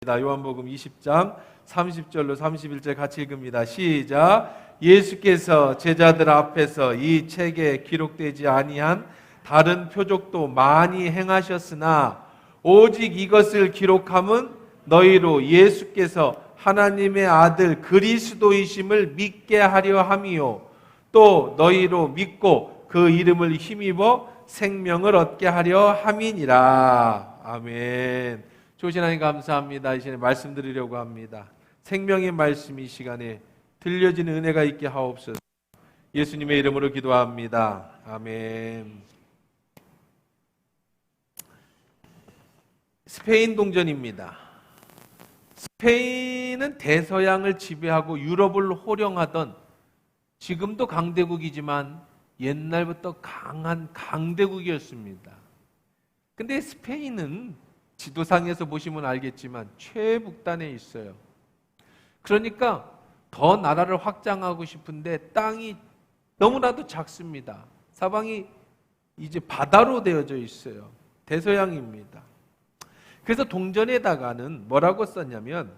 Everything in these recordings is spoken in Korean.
요한복음 20장 30절로 31절 같이 읽습니다. 시작. 예수께서 제자들 앞에서 이 책에 기록되지 아니한 다른 표적도 많이 행하셨으나 오직 이것을 기록함은 너희로 예수께서 하나님의 아들 그리스도이심을 믿게 하려 함이요 또 너희로 믿고 그 이름을 힘입어 생명을 얻게 하려 함이니라. 아멘. 좋으신 하나님 감사합니다. 이 시간에 말씀드리려고 합니다. 생명의 말씀이 시간에 들려지는 은혜가 있게 하옵소서. 예수님의 이름으로 기도합니다. 아멘. 스페인 동전입니다. 스페인은 대서양을 지배하고 유럽을 호령하던, 지금도 강대국이지만 옛날부터 강한 강대국이었습니다. 근데 스페인은 지도상에서 보시면 알겠지만 최북단에 있어요. 그러니까 더 나라를 확장하고 싶은데 땅이 너무나도 작습니다. 사방이 이제 바다로 되어져 있어요. 대서양입니다. 그래서 동전에다가는 뭐라고 썼냐면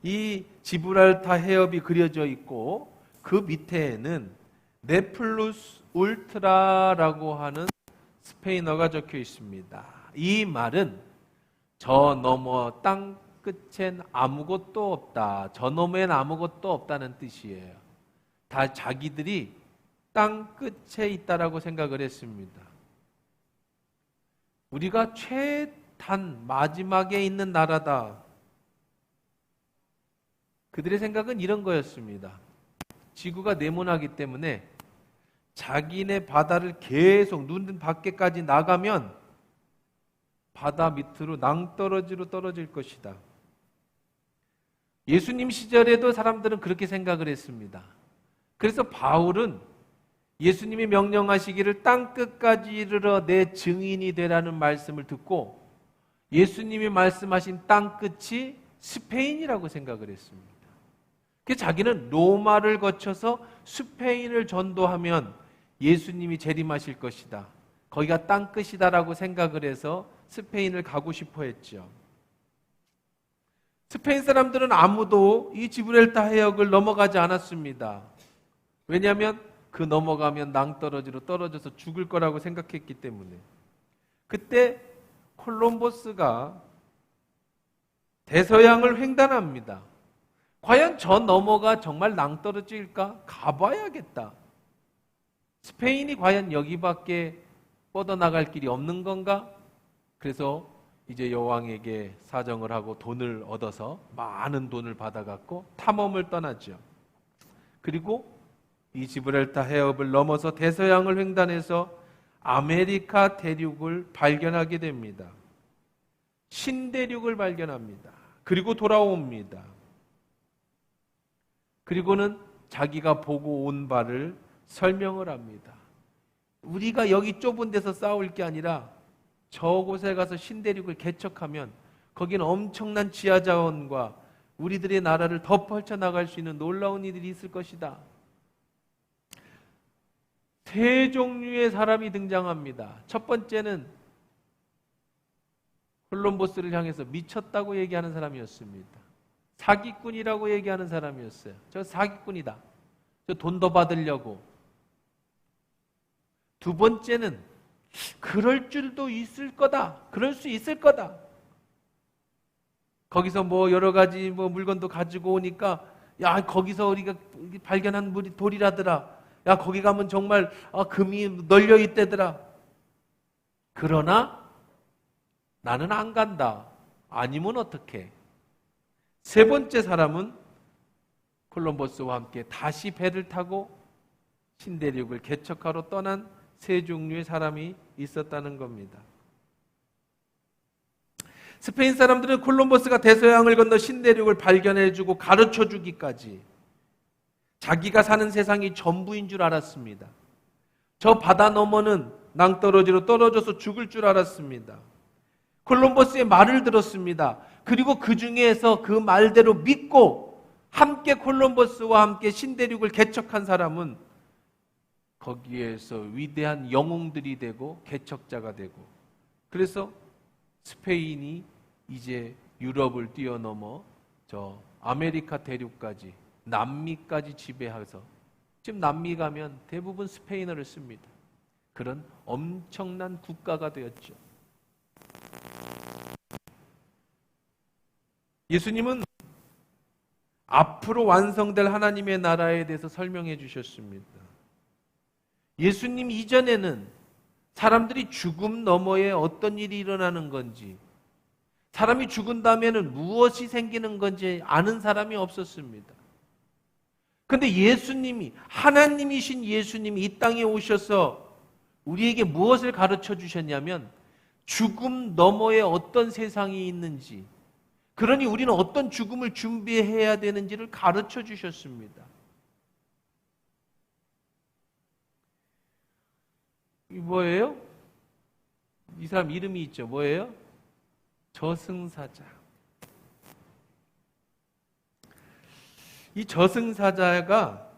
이 지브랄타 해협이 그려져 있고 그 밑에는 네플루스 울트라라고 하는 스페인어가 적혀 있습니다. 이 말은 저 너머 땅 끝엔 아무것도 없다. 저 너머엔 아무것도 없다는 뜻이에요. 다 자기들이 땅 끝에 있다라고 생각을 했습니다. 우리가 최단 마지막에 있는 나라다. 그들의 생각은 이런 거였습니다. 지구가 네모나기 때문에 자기네 바다를 계속 눈 밖에까지 나가면 바다 밑으로 낭떠러지로 떨어질 것이다. 예수님 시절에도 사람들은 그렇게 생각을 했습니다. 그래서 바울은 예수님이 명령하시기를 땅 끝까지 이르러 내 증인이 되라는 말씀을 듣고 예수님이 말씀하신 땅 끝이 스페인이라고 생각을 했습니다. 그래서 자기는 로마를 거쳐서 스페인을 전도하면 예수님이 재림하실 것이다. 거기가 땅 끝이다라고 생각을 해서 스페인을 가고 싶어 했죠. 스페인 사람들은 아무도 이 지브랄타 해역을 넘어가지 않았습니다. 왜냐하면 그 넘어가면 낭떠러지로 떨어져서 죽을 거라고 생각했기 때문에. 그때 콜럼버스가 대서양을 횡단합니다. 과연 저 너머가 정말 낭떠러지일까? 가봐야겠다. 스페인이 과연 여기밖에 뻗어나갈 길이 없는 건가? 그래서 이제 여왕에게 사정을 하고 돈을 얻어서 많은 돈을 받아갖고 탐험을 떠나죠. 그리고 이 지브랄타 해협을 넘어서 대서양을 횡단해서 아메리카 대륙을 발견하게 됩니다. 신대륙을 발견합니다. 그리고 돌아옵니다. 그리고는 자기가 보고 온 바를 설명을 합니다. 우리가 여기 좁은 데서 싸울 게 아니라 저곳에 가서 신대륙을 개척하면 거기는 엄청난 지하자원과 우리들의 나라를 더 펼쳐나갈 수 있는 놀라운 일들이 있을 것이다. 세 종류의 사람이 등장합니다. 첫 번째는 콜럼버스를 향해서 미쳤다고 얘기하는 사람이었습니다. 사기꾼이라고 얘기하는 사람이었어요. 저 사기꾼이다. 저 돈 더 받으려고. 두 번째는 그럴 줄도 있을 거다. 그럴 수 있을 거다. 거기서 뭐 여러 가지 뭐 물건도 가지고 오니까 야 거기서 우리가 발견한 물이 돌이라더라. 야 거기 가면 정말 금이 널려 있대더라. 그러나 나는 안 간다. 아니면 어떡해? 세 번째 사람은 콜럼버스와 함께 다시 배를 타고 신대륙을 개척하러 떠난 세 종류의 사람이 있었다는 겁니다. 스페인 사람들은 콜럼버스가 대서양을 건너 신대륙을 발견해주고 가르쳐주기까지 자기가 사는 세상이 전부인 줄 알았습니다. 저 바다 너머는 낭떠러지로 떨어져서 죽을 줄 알았습니다. 콜럼버스의 말을 들었습니다. 그리고 그 중에서 그 말대로 믿고 함께 콜럼버스와 함께 신대륙을 개척한 사람은 거기에서 위대한 영웅들이 되고 개척자가 되고, 그래서 스페인이 이제 유럽을 뛰어넘어 저 아메리카 대륙까지, 남미까지 지배해서 지금 남미 가면 대부분 스페인어를 씁니다. 그런 엄청난 국가가 되었죠. 예수님은 앞으로 완성될 하나님의 나라에 대해서 설명해 주셨습니다. 예수님 이전에는 사람들이 죽음 너머에 어떤 일이 일어나는 건지, 사람이 죽은 다음에는 무엇이 생기는 건지 아는 사람이 없었습니다. 그런데 예수님이, 하나님이신 예수님이 이 땅에 오셔서 우리에게 무엇을 가르쳐 주셨냐면 죽음 너머에 어떤 세상이 있는지, 그러니 우리는 어떤 죽음을 준비해야 되는지를 가르쳐 주셨습니다. 이 뭐예요? 이 사람 이름이 있죠. 뭐예요? 저승사자. 이 저승사자가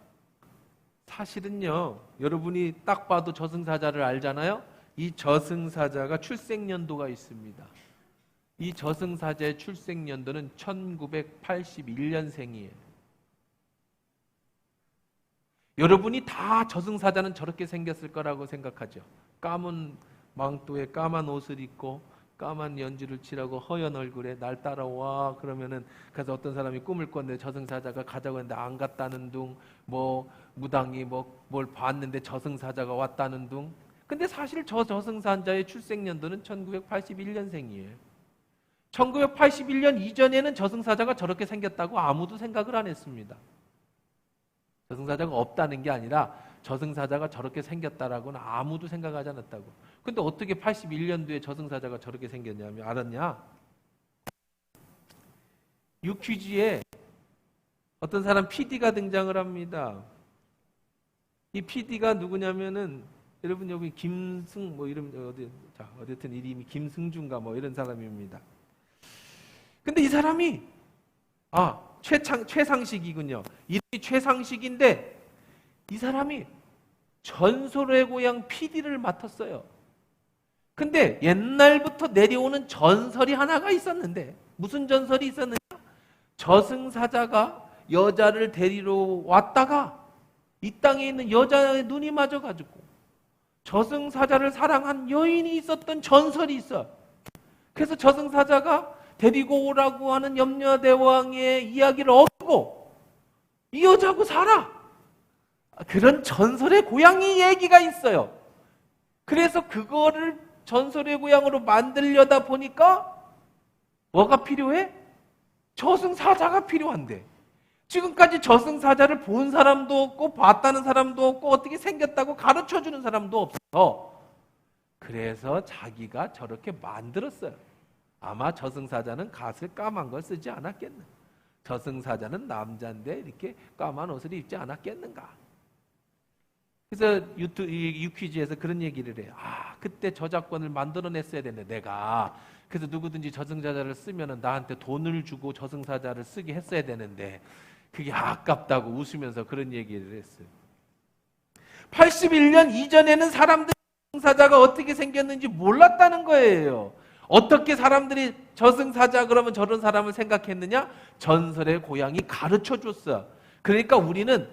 사실은요, 여러분이 딱 봐도 저승사자를 알잖아요. 이 저승사자가 출생연도가 있습니다. 이 저승사자의 출생연도는 1981년생이에요. 여러분이 다 저승사자는 저렇게 생겼을 거라고 생각하죠. 까만 망토에 까만 옷을 입고 까만 연주를 칠하고 허연 얼굴에 날 따라와 그러면은, 그래서 어떤 사람이 꿈을 꿨는데 저승사자가 가자고 했는데 안 갔다는 둥, 뭐 무당이 뭐 뭘 봤는데 저승사자가 왔다는 둥. 근데 사실 저 저승사자의 출생연도는 1981년생이에요. 1981년 이전에는 저승사자가 저렇게 생겼다고 아무도 생각을 안 했습니다. 저승사자가 없다는 게 아니라 저승사자가 저렇게 생겼다라고는 아무도 생각하지 않았다고. 근데 어떻게 81년도에 저승사자가 저렇게 생겼냐면 알았냐? 유퀴즈에 어떤 사람 PD가 등장을 합니다. 이 PD가 누구냐면은 여러분 여기 김승 뭐 이름 어쨌든 이름이 김승준가 뭐 이런 사람입니다. 근데 이 사람이 최상식이군요. 이름이 최상식인데 이 사람이 전설의 고향 PD를 맡았어요. 근데 옛날부터 내려오는 전설이 하나가 있었는데, 무슨 전설이 있었느냐? 저승사자가 여자를 데리러 왔다가 이 땅에 있는 여자의 눈이 맞아가지고 저승사자를 사랑한 여인이 있었던 전설이 있어. 그래서 저승사자가 데리고 오라고 하는 염려대왕의 이야기를 얻고 이 여자하고 살아. 그런 전설의 고향이 얘기가 있어요. 그래서 그거를 전설의 고향으로 만들려다 보니까 뭐가 필요해? 저승사자가 필요한데, 지금까지 저승사자를 본 사람도 없고 봤다는 사람도 없고 어떻게 생겼다고 가르쳐주는 사람도 없어. 그래서 자기가 저렇게 만들었어요. 아마 저승사자는 갓을 까만 걸 쓰지 않았겠나. 저승사자는 남자인데 이렇게 까만 옷을 입지 않았겠는가. 그래서 유퀴즈에서 그런 얘기를 해요. 그때 저작권을 만들어냈어야 되는데 내가. 그래서 누구든지 저승사자를 쓰면은 나한테 돈을 주고 저승사자를 쓰게 했어야 되는데 그게 아깝다고 웃으면서 그런 얘기를 했어요. 81년 이전에는 사람들이 저승사자가 어떻게 생겼는지 몰랐다는 거예요. 어떻게 사람들이 저승사자 그러면 저런 사람을 생각했느냐? 전설의 고향이 가르쳐줬어. 그러니까 우리는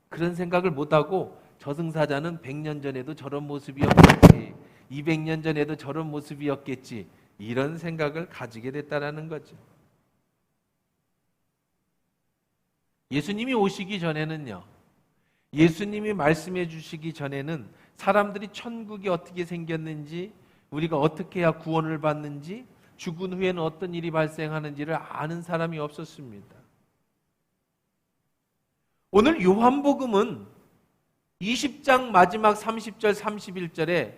그런 생각을 못하고 저승사자는 100년 전에도 저런 모습이었겠지, 200년 전에도 저런 모습이었겠지, 이런 생각을 가지게 됐다라는 거죠. 예수님이 오시기 전에는요, 예수님이 말씀해 주시기 전에는 사람들이 천국이 어떻게 생겼는지, 우리가 어떻게 해야 구원을 받는지, 죽은 후에는 어떤 일이 발생하는지를 아는 사람이 없었습니다. 오늘 요한복음은 20장 마지막 30절 31절에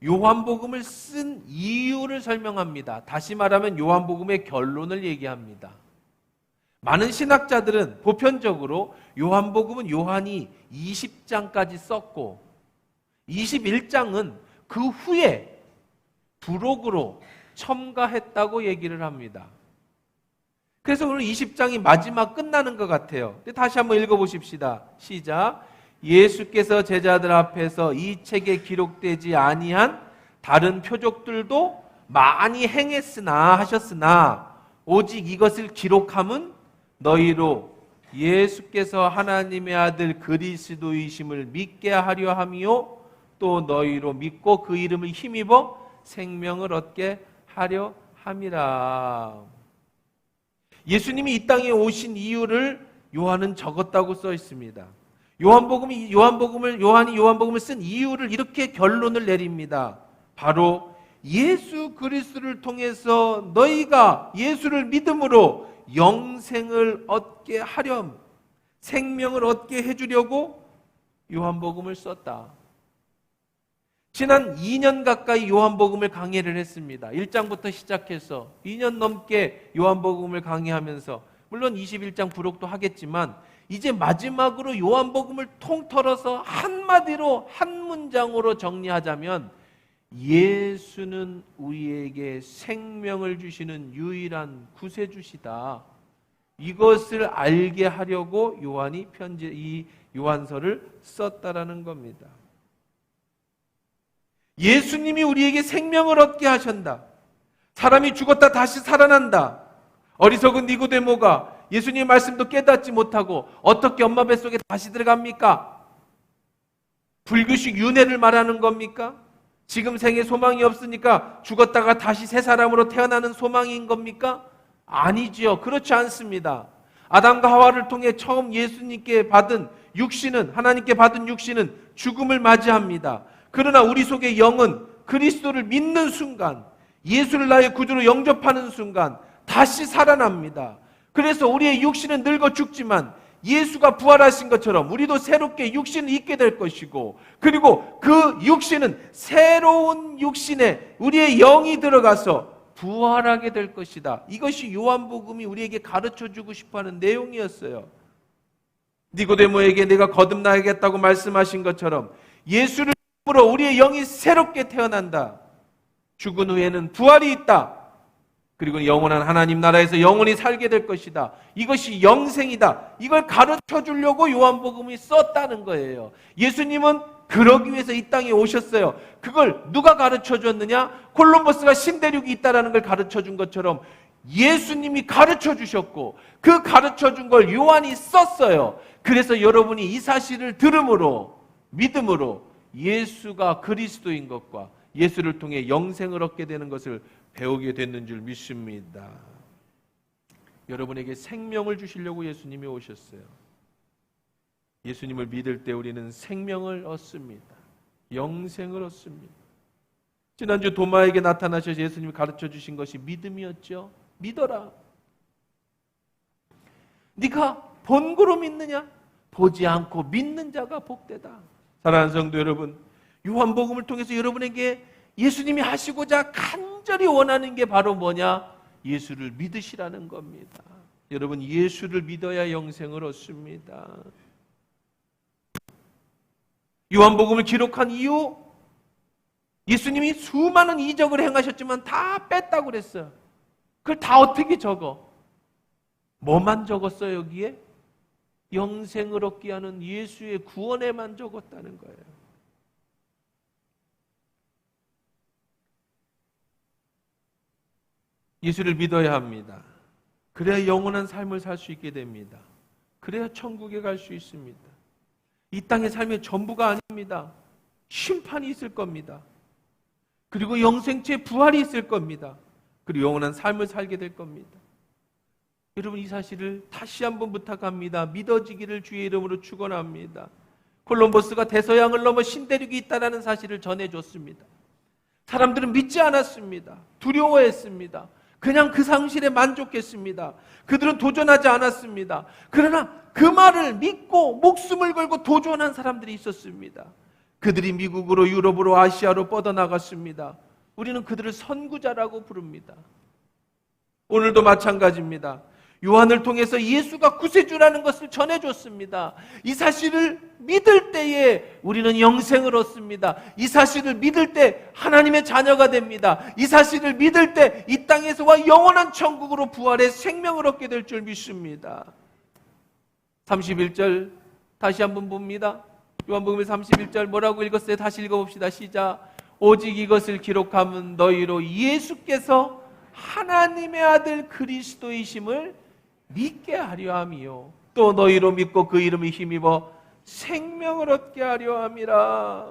요한복음을 쓴 이유를 설명합니다. 다시 말하면 요한복음의 결론을 얘기합니다. 많은 신학자들은 보편적으로 요한복음은 요한이 20장까지 썼고 21장은 그 후에 부록으로 첨가했다고 얘기를 합니다. 그래서 오늘 20장이 마지막 끝나는 것 같아요. 다시 한번 읽어보십시다. 시작. 예수께서 제자들 앞에서 이 책에 기록되지 아니한 다른 표적들도 많이 행했으나 하셨으나 오직 이것을 기록함은 너희로 예수께서 하나님의 아들 그리스도이심을 믿게 하려 함이요 또 너희로 믿고 그 이름을 힘입어 생명을 얻게 하려 함이라. 예수님이 이 땅에 오신 이유를 요한은 적었다고 써 있습니다. 요한이 요한복음을 쓴 이유를 이렇게 결론을 내립니다. 바로 예수 그리스도를 통해서 너희가 예수를 믿음으로 영생을 얻게 하렴, 생명을 얻게 해주려고 요한복음을 썼다. 지난 2년 가까이 요한복음을 강해를 했습니다. 1장부터 시작해서 2년 넘게 요한복음을 강해하면서 물론 21장 부록도 하겠지만 이제 마지막으로 요한복음을 통틀어서 한마디로 한 문장으로 정리하자면 예수는 우리에게 생명을 주시는 유일한 구세주시다. 이것을 알게 하려고 요한이 이 요한서를 썼다라는 겁니다. 예수님이 우리에게 생명을 얻게 하신다. 사람이 죽었다 다시 살아난다. 어리석은 니고데모가 예수님의 말씀도 깨닫지 못하고 어떻게 엄마 뱃속에 다시 들어갑니까? 불규식 윤회를 말하는 겁니까? 지금 생에 소망이 없으니까 죽었다가 다시 새 사람으로 태어나는 소망인 겁니까? 아니지요. 그렇지 않습니다. 아담과 하와를 통해 처음 예수님께 받은 육신은, 하나님께 받은 육신은 죽음을 맞이합니다. 그러나 우리 속의 영은 그리스도를 믿는 순간, 예수를 나의 구주로 영접하는 순간 다시 살아납니다. 그래서 우리의 육신은 늙어 죽지만 예수가 부활하신 것처럼 우리도 새롭게 육신을 입게 될 것이고, 그리고 그 육신은 새로운 육신에 우리의 영이 들어가서 부활하게 될 것이다. 이것이 요한복음이 우리에게 가르쳐주고 싶어하는 내용이었어요. 니고데모에게 내가 거듭나야겠다고 말씀하신 것처럼 예수를 믿음으로 우리의 영이 새롭게 태어난다. 죽은 후에는 부활이 있다. 그리고 영원한 하나님 나라에서 영원히 살게 될 것이다. 이것이 영생이다. 이걸 가르쳐 주려고 요한복음이 썼다는 거예요. 예수님은 그러기 위해서 이 땅에 오셨어요. 그걸 누가 가르쳐 줬느냐? 콜럼버스가 신대륙이 있다는 걸 가르쳐 준 것처럼 예수님이 가르쳐 주셨고 그 가르쳐 준 걸 요한이 썼어요. 그래서 여러분이 이 사실을 들음으로, 믿음으로 예수가 그리스도인 것과 예수를 통해 영생을 얻게 되는 것을 배우게 됐는 줄 믿습니다. 여러분에게 생명을 주시려고 예수님이 오셨어요. 예수님을 믿을 때 우리는 생명을 얻습니다. 영생을 얻습니다. 지난주 도마에게 나타나셔서 예수님이 가르쳐 주신 것이 믿음이었죠. 믿어라. 네가 본고로 믿느냐? 보지 않고 믿는 자가 복되다. 사랑하는 성도 여러분, 요한복음을 통해서 여러분에게 예수님이 하시고자 간절히 원하는 게 바로 뭐냐? 예수를 믿으시라는 겁니다. 여러분, 예수를 믿어야 영생을 얻습니다. 요한복음을 기록한 이유, 예수님이 수많은 이적을 행하셨지만 다 뺐다고 그랬어요. 그걸 다 어떻게 적어? 뭐만 적었어요, 여기에? 영생을 얻게 하는 예수의 구원에만 적었다는 거예요. 예수를 믿어야 합니다. 그래야 영원한 삶을 살 수 있게 됩니다. 그래야 천국에 갈 수 있습니다. 이 땅의 삶의 전부가 아닙니다. 심판이 있을 겁니다. 그리고 영생체 부활이 있을 겁니다. 그리고 영원한 삶을 살게 될 겁니다. 여러분, 이 사실을 다시 한번 부탁합니다. 믿어지기를 주의 이름으로 축원합니다. 콜럼버스가 대서양을 넘어 신대륙이 있다는 사실을 전해줬습니다. 사람들은 믿지 않았습니다. 두려워했습니다. 그냥 그 상실에 만족했습니다. 그들은 도전하지 않았습니다. 그러나 그 말을 믿고 목숨을 걸고 도전한 사람들이 있었습니다. 그들이 미국으로, 유럽으로, 아시아로 뻗어나갔습니다. 우리는 그들을 선구자라고 부릅니다. 오늘도 마찬가지입니다. 요한을 통해서 예수가 구세주라는 것을 전해줬습니다. 이 사실을 믿을 때에 우리는 영생을 얻습니다. 이 사실을 믿을 때 하나님의 자녀가 됩니다. 이 사실을 믿을 때 이 땅에서와 영원한 천국으로 부활해 생명을 얻게 될 줄 믿습니다. 31절 다시 한번 봅니다. 요한복음의 31절 뭐라고 읽었어요? 다시 읽어봅시다. 시작. 오직 이것을 기록함은 너희로 예수께서 하나님의 아들 그리스도이심을 믿게 하려 함이요 또 너희로 믿고 그 이름에 힘입어 생명을 얻게 하려 함이라.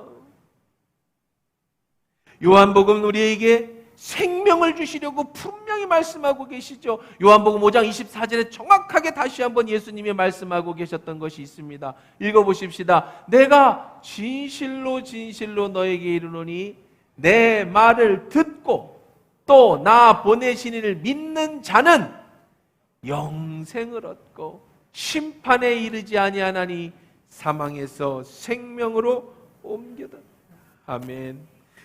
요한복음 우리에게 생명을 주시려고 분명히 말씀하고 계시죠. 요한복음 5장 24절에 정확하게 다시 한번 예수님이 말씀하고 계셨던 것이 있습니다. 읽어보십시다. 내가 진실로 진실로 너에게 이르노니 내 말을 듣고 또 나 보내신 이를 믿는 자는 영생을 얻고 심판에 이르지 아니하나니 사망에서 생명으로 옮겨다. 아멘.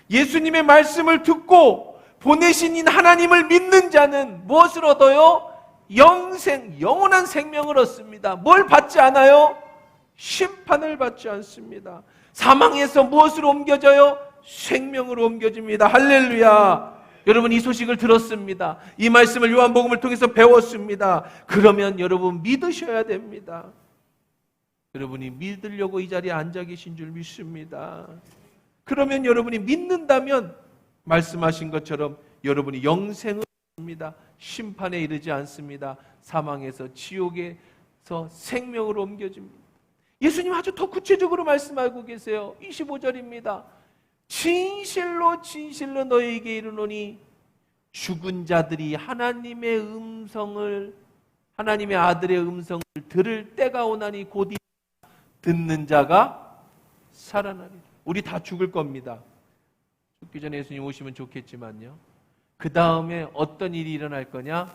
예수님의 말씀을 듣고 보내신 인 하나님을 믿는 자는 무엇을 얻어요? 영생, 영원한 생명을 얻습니다. 뭘 받지 않아요? 심판을 받지 않습니다. 사망에서 무엇으로 옮겨져요? 생명으로 옮겨집니다. 할렐루야. 여러분 이 소식을 들었습니다. 이 말씀을 요한복음을 통해서 배웠습니다. 그러면 여러분 믿으셔야 됩니다. 여러분이 믿으려고 이 자리에 앉아 계신 줄 믿습니다. 그러면 여러분이 믿는다면 말씀하신 것처럼 여러분이 영생을 얻습니다. 심판에 이르지 않습니다. 사망에서 지옥에서 생명으로 옮겨집니다. 예수님 아주 더 구체적으로 말씀하고 계세요. 25절입니다. 진실로 진실로 너희에게 이르노니 죽은 자들이 하나님의 아들의 음성을 들을 때가 오나니 곧 듣는 자가 살아나리라. 우리 다 죽을 겁니다. 죽기 전에 예수님 오시면 좋겠지만요. 그 다음에 어떤 일이 일어날 거냐?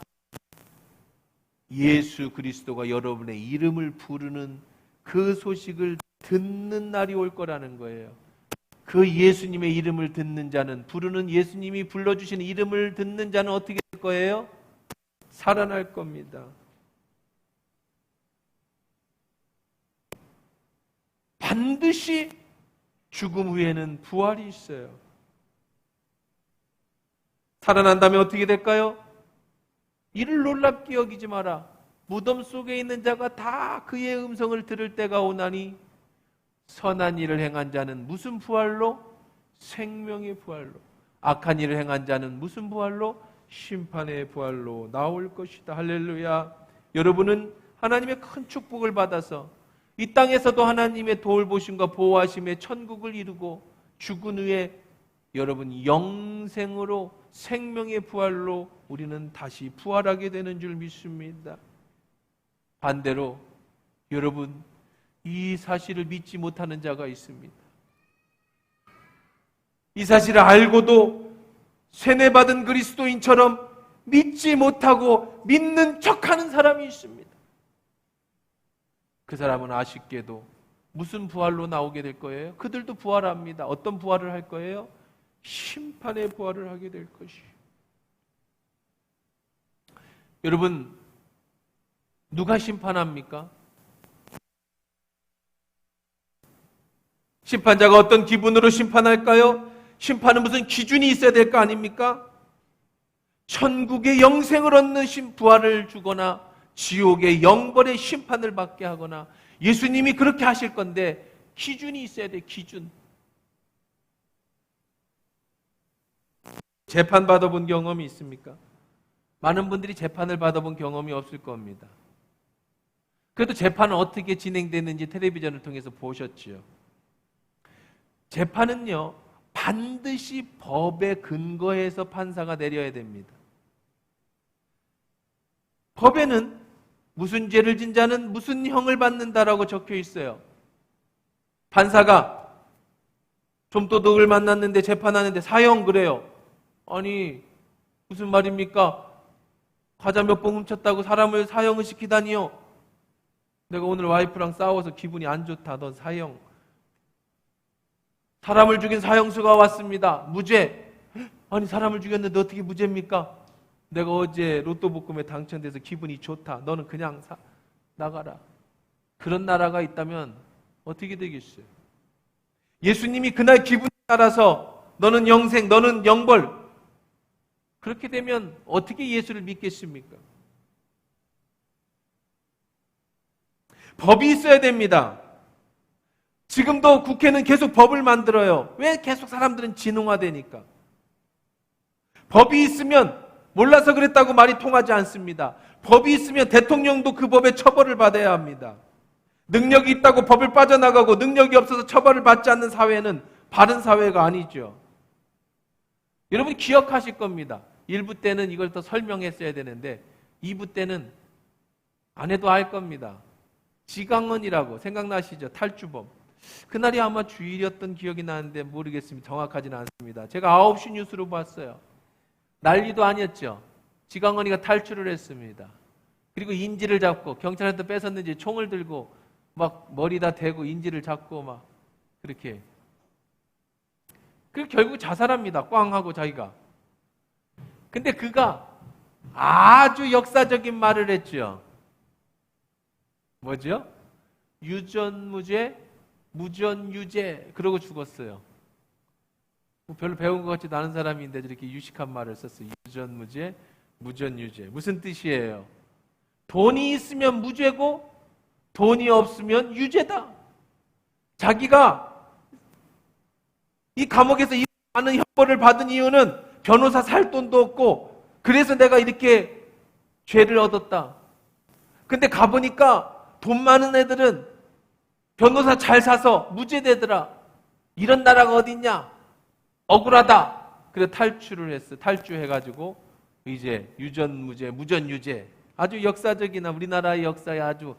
예수 그리스도가 여러분의 이름을 부르는 그 소식을 듣는 날이 올 거라는 거예요. 그 예수님의 이름을 듣는 자는, 부르는 예수님이 불러주신 이름을 듣는 자는 어떻게 될 거예요? 살아날 겁니다. 반드시 죽음 후에는 부활이 있어요. 살아난다면 어떻게 될까요? 이를 놀랍게 여기지 마라. 무덤 속에 있는 자가 다 그의 음성을 들을 때가 오나니 선한 일을 행한 자는 무슨 부활로? 생명의 부활로. 악한 일을 행한 자는 무슨 부활로? 심판의 부활로 나올 것이다. 할렐루야. 여러분은 하나님의 큰 축복을 받아서 이 땅에서도 하나님의 돌보심과 보호하심의 천국을 이루고 죽은 후에 여러분 영생으로 생명의 부활로 우리는 다시 부활하게 되는 줄 믿습니다. 반대로 여러분 이 사실을 믿지 못하는 자가 있습니다. 이 사실을 알고도 세뇌받은 그리스도인처럼 믿지 못하고 믿는 척하는 사람이 있습니다. 그 사람은 아쉽게도 무슨 부활로 나오게 될 거예요? 그들도 부활합니다. 어떤 부활을 할 거예요? 심판의 부활을 하게 될 것이에요. 여러분, 누가 심판합니까? 심판자가 어떤 기분으로 심판할까요? 심판은 무슨 기준이 있어야 될 거 아닙니까? 천국의 영생을 얻는 부활을 주거나 지옥의 영벌의 심판을 받게 하거나 예수님이 그렇게 하실 건데 기준이 있어야 돼. 기준. 재판 받아본 경험이 있습니까? 많은 분들이 재판을 받아본 경험이 없을 겁니다. 그래도 재판은 어떻게 진행되는지 텔레비전을 통해서 보셨지요. 재판은요, 반드시 법에 근거해서 판사가 내려야 됩니다. 법에는 무슨 죄를 진 자는 무슨 형을 받는다라고 적혀 있어요. 판사가 좀도둑을 만났는데 재판하는데 사형 그래요. 아니 무슨 말입니까? 과자 몇 번 훔쳤다고 사람을 사형을 시키다니요. 내가 오늘 와이프랑 싸워서 기분이 안 좋다. 넌 사형. 사람을 죽인 사형수가 왔습니다. 무죄. 아니 사람을 죽였는데 어떻게 무죄입니까? 내가 어제 로또 복금에 당첨돼서 기분이 좋다. 너는 그냥 나가라. 그런 나라가 있다면 어떻게 되겠어요? 예수님이 그날 기분에 따라서 너는 영생, 너는 영벌. 그렇게 되면 어떻게 예수를 믿겠습니까? 법이 있어야 됩니다. 지금도 국회는 계속 법을 만들어요. 왜 계속 사람들은 진흥화되니까? 법이 있으면 몰라서 그랬다고 말이 통하지 않습니다. 법이 있으면 대통령도 그 법에 처벌을 받아야 합니다. 능력이 있다고 법을 빠져나가고 능력이 없어서 처벌을 받지 않는 사회는 바른 사회가 아니죠. 여러분 기억하실 겁니다. 1부 때는 이걸 더 설명했어야 되는데 2부 때는 안 해도 알 겁니다. 지강원이라고 생각나시죠? 탈주범. 그날이 아마 주일이었던 기억이 나는데 모르겠습니다. 정확하지는 않습니다. 제가 9시 뉴스로 봤어요. 난리도 아니었죠. 지강원이가 탈출을 했습니다. 그리고 인지를 잡고 경찰한테 뺏었는지 총을 들고 막 머리다 대고 인지를 잡고 막 그렇게. 그리고 결국 자살합니다. 꽝 하고 자기가. 근데 그가 아주 역사적인 말을 했죠. 뭐죠? 유전무죄, 무전유죄. 그러고 죽었어요. 별로 배운 것 같지도 않은 사람인데 저렇게 유식한 말을 썼어요. 유전무죄, 무전유죄. 무슨 뜻이에요? 돈이 있으면 무죄고 돈이 없으면 유죄다. 자기가 이 감옥에서 이 많은 형벌을 받은 이유는 변호사 살 돈도 없고 그래서 내가 이렇게 죄를 얻었다. 근데 가보니까 돈 많은 애들은 변호사 잘 사서 무죄되더라. 이런 나라가 어딨냐? 억울하다. 그래서 탈출을 했어. 탈주해가지고 이제 유전무죄, 무전유죄. 아주 역사적이나 우리나라의 역사에 아주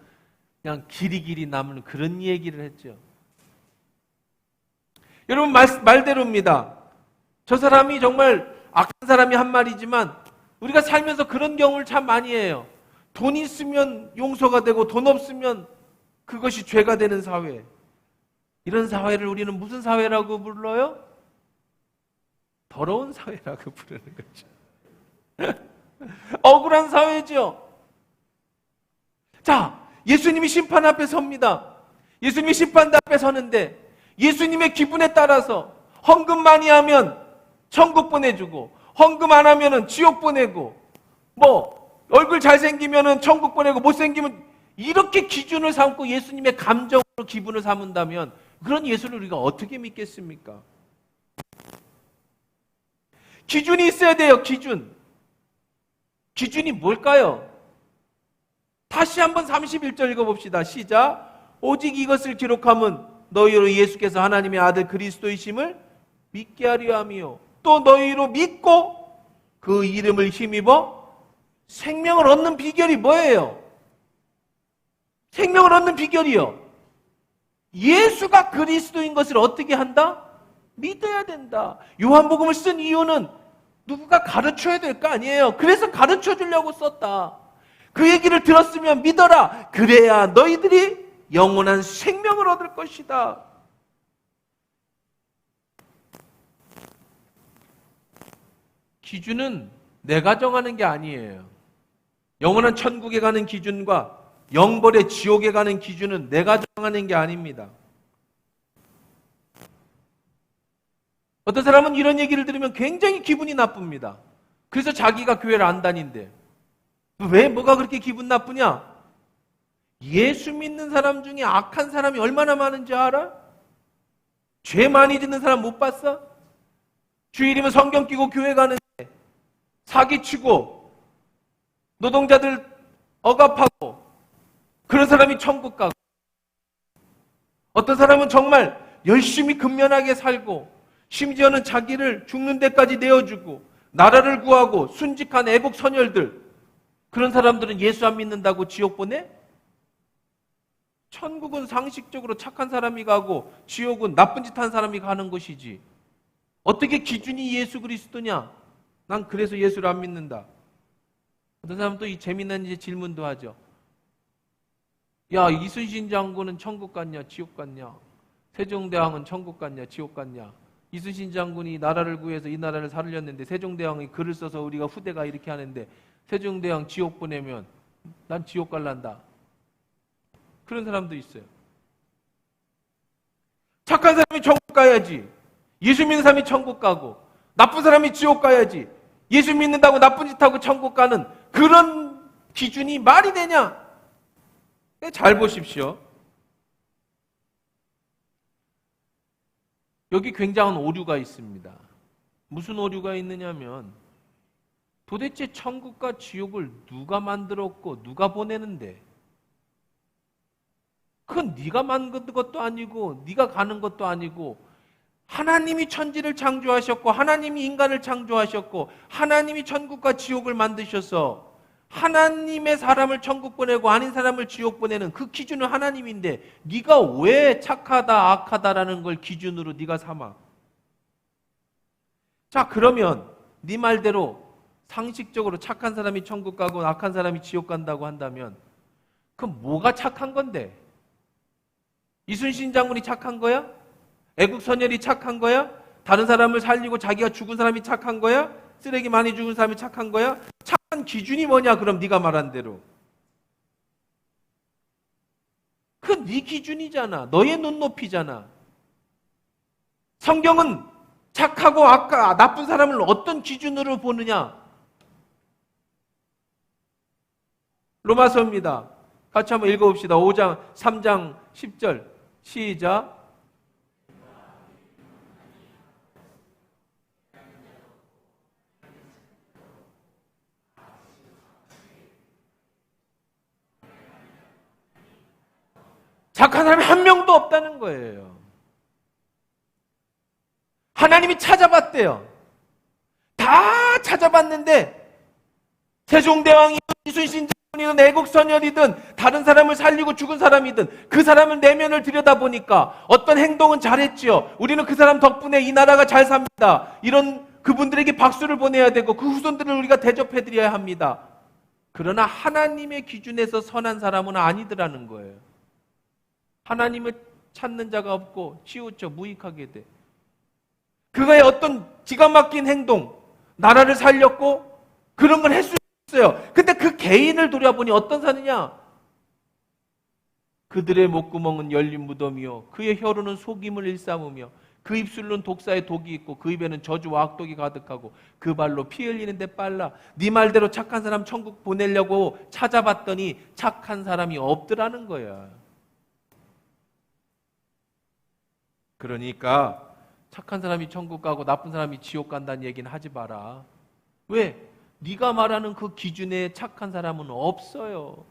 그냥 길이 남는 그런 얘기를 했죠. 여러분 말대로입니다. 저 사람이 정말 악한 사람이 한 말이지만 우리가 살면서 그런 경우를 참 많이 해요. 돈 있으면 용서가 되고 돈 없으면 그것이 죄가 되는 사회. 이런 사회를 우리는 무슨 사회라고 불러요? 더러운 사회라고 부르는 거죠. 억울한 사회죠. 자, 예수님이 심판 앞에 섭니다. 예수님이 심판 앞에 서는데 예수님의 기분에 따라서 헌금 많이 하면 천국 보내주고 헌금 안 하면 지옥 보내고 뭐 얼굴 잘생기면 천국 보내고 못생기면 이렇게 기준을 삼고 예수님의 감정으로 기분을 삼은다면 그런 예수를 우리가 어떻게 믿겠습니까? 기준이 있어야 돼요. 기준이 뭘까요? 다시 한번 31절 읽어봅시다. 시작. 오직 이것을 기록함은 너희로 예수께서 하나님의 아들 그리스도이심을 믿게 하려 함이요 또 너희로 믿고 그 이름을 힘입어 생명을 얻는 비결이 뭐예요? 생명을 얻는 비결이요. 예수가 그리스도인 것을 어떻게 한다? 믿어야 된다. 요한복음을 쓴 이유는 누군가 가르쳐야 될 거 아니에요. 그래서 가르쳐 주려고 썼다. 그 얘기를 들었으면 믿어라. 그래야 너희들이 영원한 생명을 얻을 것이다. 기준은 내가 정하는 게 아니에요. 영원한 천국에 가는 기준과 영벌의 지옥에 가는 기준은 내가 정하는 게 아닙니다. 어떤 사람은 이런 얘기를 들으면 굉장히 기분이 나쁩니다. 그래서 자기가 교회를 안 다닌대. 왜 뭐가 그렇게 기분 나쁘냐? 예수 믿는 사람 중에 악한 사람이 얼마나 많은지 알아? 죄 많이 짓는 사람 못 봤어? 주일이면 성경 끼고 교회 가는데 사기치고 노동자들 억압하고 그런 사람이 천국 가고 어떤 사람은 정말 열심히 근면하게 살고 심지어는 자기를 죽는 데까지 내어주고 나라를 구하고 순직한 애국 선열들 그런 사람들은 예수 안 믿는다고 지옥 보내? 천국은 상식적으로 착한 사람이 가고 지옥은 나쁜 짓 한 사람이 가는 것이지. 어떻게 기준이 예수 그리스도냐? 난 그래서 예수를 안 믿는다. 어떤 사람은 또 이 재미난 이제 질문도 하죠. 야, 이순신 장군은 천국 갔냐, 지옥 갔냐? 세종대왕은 천국 갔냐, 지옥 갔냐? 이순신 장군이 나라를 구해서 이 나라를 살렸는데 세종대왕이 글을 써서 우리가 후대가 이렇게 하는데 세종대왕 지옥 보내면 난 지옥 갈란다. 그런 사람도 있어요. 착한 사람이 천국 가야지. 예수 믿는 사람이 천국 가고 나쁜 사람이 지옥 가야지. 예수 믿는다고 나쁜 짓 하고 천국 가는 그런 기준이 말이 되냐? 잘 보십시오. 여기 굉장한 오류가 있습니다. 무슨 오류가 있느냐면 도대체 천국과 지옥을 누가 만들었고 누가 보내는데? 그건 네가 만든 것도 아니고 네가 가는 것도 아니고 하나님이 천지를 창조하셨고 하나님이 인간을 창조하셨고 하나님이 천국과 지옥을 만드셔서 하나님의 사람을 천국 보내고 아닌 사람을 지옥 보내는 그 기준은 하나님인데 네가 왜 착하다 악하다라는 걸 기준으로 네가 삼아? 자, 그러면 네 말대로 상식적으로 착한 사람이 천국 가고 악한 사람이 지옥 간다고 한다면 그럼 뭐가 착한 건데? 이순신 장군이 착한 거야? 애국 선열이 착한 거야? 다른 사람을 살리고 자기가 죽은 사람이 착한 거야? 쓰레기 많이 죽은 사람이 착한 거야? 착한 기준이 뭐냐? 그럼 네가 말한 대로. 그 네 기준이잖아. 너의 눈높이잖아. 성경은 착하고 나쁜 사람을 어떤 기준으로 보느냐? 로마서입니다. 같이 한번 읽어봅시다. 5장, 3장 10절 시작. 착한 사람이 한 명도 없다는 거예요. 하나님이 찾아봤대요. 다 찾아봤는데 세종대왕이 이순신 장군이든 애국선열이든 다른 사람을 살리고 죽은 사람이든 그 사람을 내면을 들여다보니까 어떤 행동은 잘했지요. 우리는 그 사람 덕분에 이 나라가 잘 삽니다. 이런 그분들에게 박수를 보내야 되고 그 후손들을 우리가 대접해드려야 합니다. 그러나 하나님의 기준에서 선한 사람은 아니더라는 거예요. 하나님을 찾는 자가 없고 치우쳐 무익하게 돼. 그거의 어떤 기가 막힌 행동, 나라를 살렸고 그런 걸 할 수 있어요. 근데 그 개인을 돌아보니 어떤 사느냐? 그들의 목구멍은 열린 무덤이요 그의 혀로는 속임을 일삼으며 그 입술로는 독사의 독이 있고 그 입에는 저주와 악독이 가득하고 그 발로 피 흘리는데 빨라. 네 말대로 착한 사람 천국 보내려고 찾아봤더니 착한 사람이 없더라는 거야. 그러니까 착한 사람이 천국 가고 나쁜 사람이 지옥 간다는 얘기는 하지 마라. 왜? 네가 말하는 그 기준에 착한 사람은 없어요.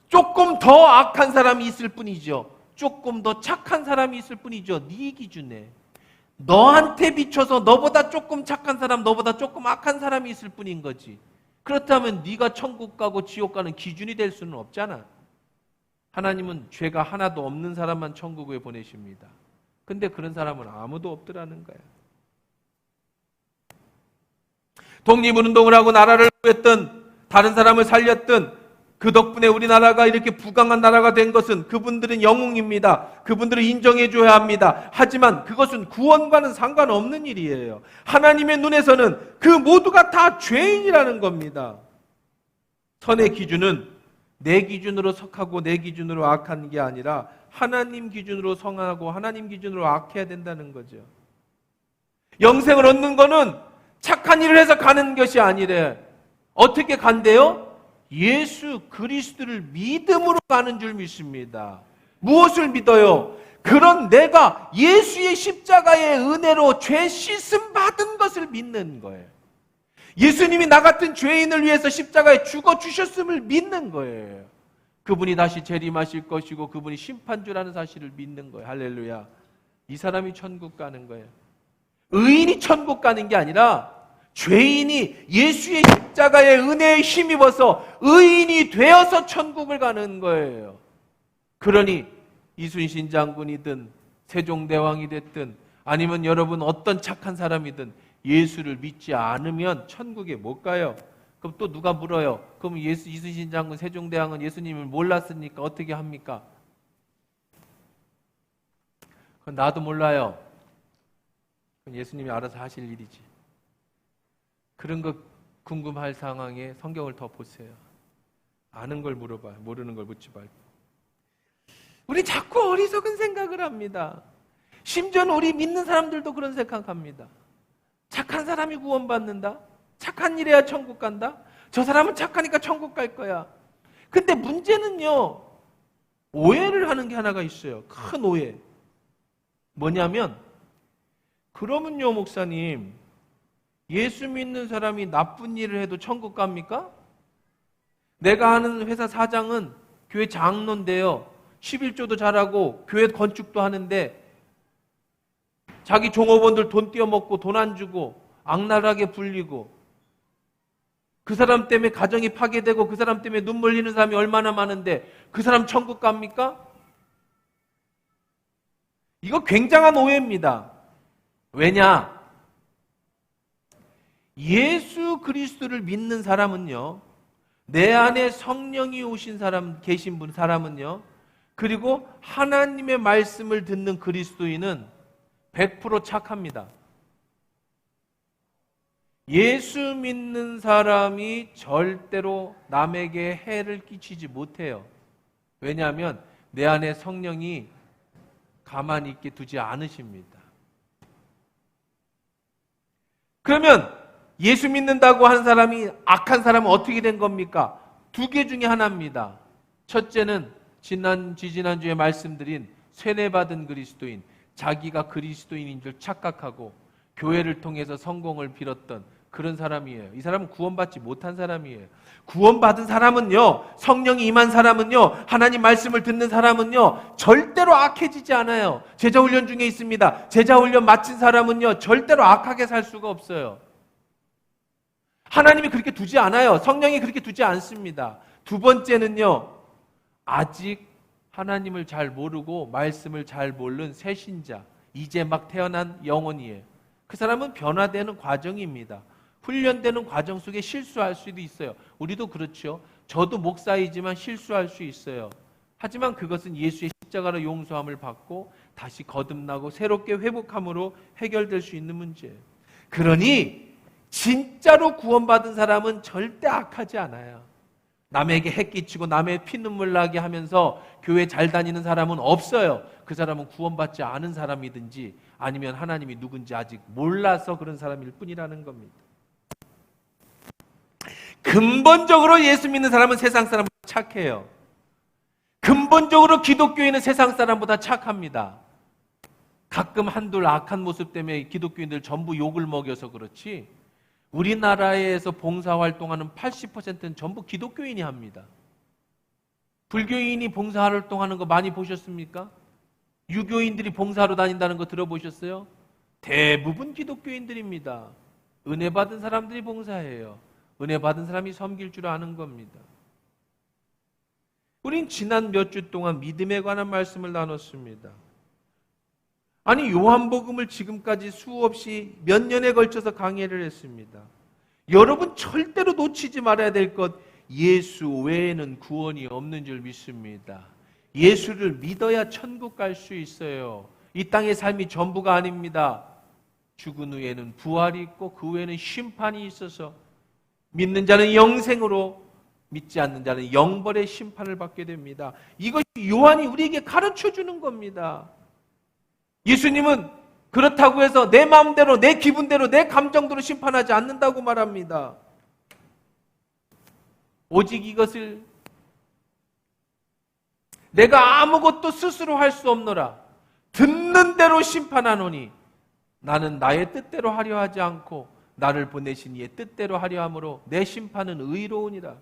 조금 더 악한 사람이 있을 뿐이죠. 조금 더 착한 사람이 있을 뿐이죠. 네 기준에. 너한테 비춰서 너보다 조금 착한 사람, 너보다 조금 악한 사람이 있을 뿐인 거지. 그렇다면 네가 천국 가고 지옥 가는 기준이 될 수는 없잖아. 하나님은 죄가 하나도 없는 사람만 천국에 보내십니다. 근데 그런 사람은 아무도 없더라는 거야. 독립운동을 하고 나라를 구했던, 다른 사람을 살렸던 그 덕분에 우리나라가 이렇게 부강한 나라가 된 것은 그분들은 영웅입니다. 그분들을 인정해줘야 합니다. 하지만 그것은 구원과는 상관없는 일이에요. 하나님의 눈에서는 그 모두가 다 죄인이라는 겁니다. 선의 기준은 내 기준으로 선하고 내 기준으로 악한 게 아니라 하나님 기준으로 선하고 하나님 기준으로 악해야 된다는 거죠. 영생을 얻는 거는 착한 일을 해서 가는 것이 아니래. 어떻게 간대요? 예수 그리스도를 믿음으로 가는 줄 믿습니다. 무엇을 믿어요? 그런 내가 예수의 십자가의 은혜로 죄 씻음 받은 것을 믿는 거예요. 예수님이 나 같은 죄인을 위해서 십자가에 죽어 주셨음을 믿는 거예요. 그분이 다시 재림하실 것이고 그분이 심판주라는 사실을 믿는 거예요. 할렐루야. 이 사람이 천국 가는 거예요. 의인이 천국 가는 게 아니라 죄인이 예수의 십자가의 은혜에 힘입어서 의인이 되어서 천국을 가는 거예요. 그러니 이순신 장군이든 세종대왕이 됐든 아니면 여러분 어떤 착한 사람이든 예수를 믿지 않으면 천국에 못 가요. 그럼 또 누가 물어요? 그럼 이순신 장군, 세종대왕은 예수님을 몰랐으니까 어떻게 합니까? 그건 나도 몰라요. 그건 예수님이 알아서 하실 일이지. 그런 거 궁금할 상황에 성경을 더 보세요. 아는 걸 물어봐요. 모르는 걸 묻지 말고. 우리 자꾸 어리석은 생각을 합니다. 심지어는 우리 믿는 사람들도 그런 생각합니다. 착한 사람이 구원받는다? 착한 일 해야 천국 간다? 저 사람은 착하니까 천국 갈 거야. 근데 문제는요, 오해를 하는 게 하나가 있어요. 큰 오해. 뭐냐면, 그러면요, 목사님, 예수 믿는 사람이 나쁜 일을 해도 천국 갑니까? 내가 아는 회사 사장은 교회 장로인데요. 11조도 잘하고 교회 건축도 하는데 자기 종업원들 돈 떼어먹고 돈 안 주고 악랄하게 불리고 그 사람 때문에 가정이 파괴되고 그 사람 때문에 눈물 흘리는 사람이 얼마나 많은데 그 사람 천국 갑니까? 이거 굉장한 오해입니다. 왜냐? 예수 그리스도를 믿는 사람은요, 내 안에 성령이 오신 사람, 계신 사람은요, 그리고 하나님의 말씀을 듣는 그리스도인은 100% 착합니다. 예수 믿는 사람이 절대로 남에게 해를 끼치지 못해요. 왜냐하면 내 안에 성령이 가만히 있게 두지 않으십니다. 그러면 예수 믿는다고 하는 사람이 악한 사람은 어떻게 된 겁니까? 두 개 중에 하나입니다. 첫째는 지지난주에 말씀드린 세례받은 그리스도인, 자기가 그리스도인인 줄 착각하고 교회를 통해서 성공을 빌었던 그런 사람이에요. 이 사람은 구원받지 못한 사람이에요. 구원받은 사람은요, 성령이 임한 사람은요, 하나님 말씀을 듣는 사람은요, 절대로 악해지지 않아요. 제자훈련 중에 있습니다. 제자훈련 마친 사람은요, 절대로 악하게 살 수가 없어요. 하나님이 그렇게 두지 않아요. 성령이 그렇게 두지 않습니다. 두 번째는요, 아직 하나님을 잘 모르고 말씀을 잘 모르는 새신자, 이제 막 태어난 영혼이에요. 그 사람은 변화되는 과정입니다. 훈련되는 과정 속에 실수할 수도 있어요. 우리도 그렇죠. 저도 목사이지만 실수할 수 있어요. 하지만 그것은 예수의 십자가로 용서함을 받고 다시 거듭나고 새롭게 회복함으로 해결될 수 있는 문제예요. 그러니 진짜로 구원받은 사람은 절대 악하지 않아요. 남에게 해 끼치고 남의 피눈물 나게 하면서 교회 잘 다니는 사람은 없어요. 그 사람은 구원받지 않은 사람이든지 아니면 하나님이 누군지 아직 몰라서 그런 사람일 뿐이라는 겁니다. 근본적으로 예수 믿는 사람은 세상 사람보다 착해요. 근본적으로 기독교인은 세상 사람보다 착합니다. 가끔 한둘 악한 모습 때문에 기독교인들 전부 욕을 먹여서 그렇지, 우리나라에서 봉사활동하는 80%는 전부 기독교인이 합니다. 불교인이 봉사활동하는 거 많이 보셨습니까? 유교인들이 봉사하러 다닌다는 거 들어보셨어요? 대부분 기독교인들입니다. 은혜 받은 사람들이 봉사해요. 은혜 받은 사람이 섬길 줄 아는 겁니다. 우린 지난 몇 주 동안 믿음에 관한 말씀을 나눴습니다. 아니, 요한복음을 지금까지 수없이 몇 년에 걸쳐서 강의를 했습니다. 여러분 절대로 놓치지 말아야 될 것, 예수 외에는 구원이 없는 줄 믿습니다. 예수를 믿어야 천국 갈 수 있어요. 이 땅의 삶이 전부가 아닙니다. 죽은 후에는 부활이 있고 그 후에는 심판이 있어서 믿는 자는 영생으로, 믿지 않는 자는 영벌의 심판을 받게 됩니다. 이것이 요한이 우리에게 가르쳐 주는 겁니다. 예수님은 그렇다고 해서 내 마음대로, 내 기분대로, 내 감정대로 심판하지 않는다고 말합니다. 오직 이것을 내가 아무것도 스스로 할 수 없노라. 듣는 대로 심판하노니 나는 나의 뜻대로 하려 하지 않고 나를 보내신 이의 뜻대로 하려 함으로 내 심판은 의로우니라.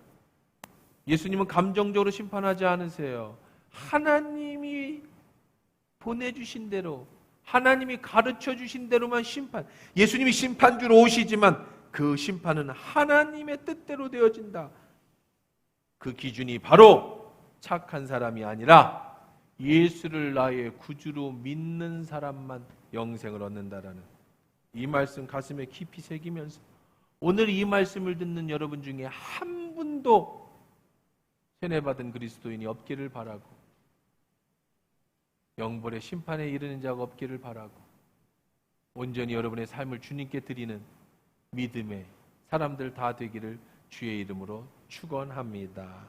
예수님은 감정적으로 심판하지 않으세요. 하나님이 보내주신 대로, 하나님이 가르쳐 주신 대로만 심판. 예수님이 심판주로 오시지만 그 심판은 하나님의 뜻대로 되어진다. 그 기준이 바로 착한 사람이 아니라 예수를 나의 구주로 믿는 사람만 영생을 얻는다라는 이 말씀 가슴에 깊이 새기면서 오늘 이 말씀을 듣는 여러분 중에 한 분도 세례받은 그리스도인이 없기를 바라고, 영벌의 심판에 이르는 자가 없기를 바라고, 온전히 여러분의 삶을 주님께 드리는 믿음의 사람들 다 되기를 주의 이름으로 축원합니다.